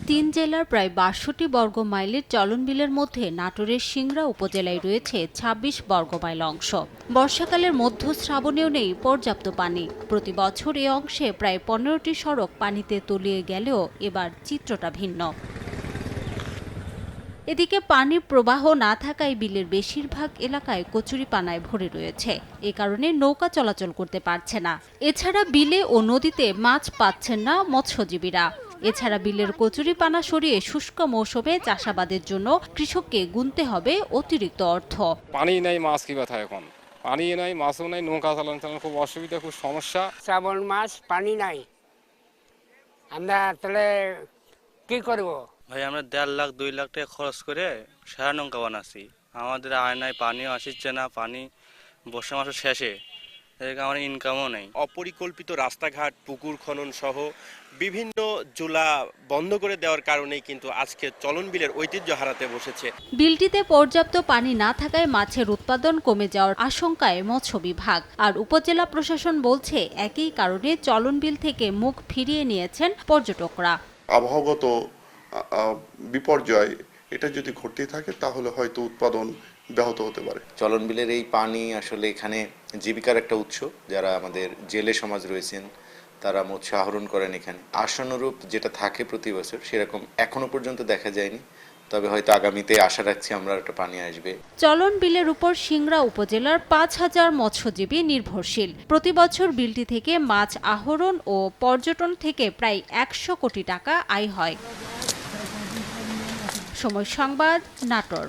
তিন জেলার প্রায় ৬২ বর্গ মাইলের চলন বিলের মধ্যে নাটোরের সিংড়া উপজেলায় রয়েছে ২৬ বর্গমাইল অংশ। বর্ষাকালের মধ্য শ্রাবণেও নেই পর্যাপ্ত পানি। প্রতি বছর এ অংশে প্রায় ১৫টি সড়ক পানিতে তলিয়ে গেলেও এবার চিত্রটা ভিন্ন। এদিকে পানির প্রবাহ না থাকায় বিলের বেশিরভাগ এলাকায় কচুরিপানায় ভরে রয়েছে। এ কারণে নৌকা চলাচল করতে পারছে না। এছাড়া বিলে ও নদীতে মাছ পাচ্ছেন না মৎস্যজীবীরা। এছাড়া বিলের কচুরিপানা সরিয়ে শুষ্ক মৌসুমে চাষাবাদের জন্য কৃষককে গুনতে হবে অতিরিক্ত অর্থ। পানি নাই, মাছ কি কথা এখন? পানি নাই, মাছও নাই, নৌকা চালানো খুব অসুবিধা, খুব সমস্যা। শ্রাবণ মাস পানি নাই, আমরা তাহলে কি করব? ভাই আমরা ১.৫ লাখ ২ লাখ টাকা খরচ করে সারা নৌকা বানাচ্ছি। আমাদের আয় নাই, পানিও আসছে না। পানি বর্ষা মাসের শেষে এদিকে আমার ইনকামও নেই। অপরিকল্পিত রাস্তাঘাট, পুকুর খনন সহ বিভিন্ন জুলা বন্ধ করে দেওয়ার কারণেই কিন্তু আজকে চলন বিলের ঐতিহ্য হারাতে বসেছে। বিলটিতে পর্যাপ্ত পানি না থাকায় মাছের উৎপাদন কমে যাওয়ার আশঙ্কায় মৎস্য বিভাগ আর উপজেলা প্রশাসন বলছে একই কারণে চলন বিল থেকে মুখ ফিরিয়ে নিয়েছেন পর্যটকরা। আবহাওয়াগত বিপর্যয় এটা যদি ঘটতে থাকে তাহলে হয়তো উৎপাদন ব্যাহত হতে পারে। চলন বিলের এই পানি আসলে এখানে জীবিকার একটা উৎস। যারা আমাদের জেলে সমাজ রয়েছেন তারা মৎস্য আহরণ করেন এখানে। আশানুরূপ যেটা থাকে প্রতি বছর সেরকম এখনো পর্যন্ত দেখা যায়নি, তবে হয়তো আগামীতে আশা রাখছি আমরা একটা পানি আসবে। চলন বিলের উপর সিংড়া উপজেলার ৫,০০০ মৎস্যজীবী নির্ভরশীল। প্রতি বছর বিলটি থেকে মাছ আহরণ ও পর্যটন থেকে প্রায় ১০০ কোটি টাকা আয় হয়। সময় সংবাদ, নাটোর।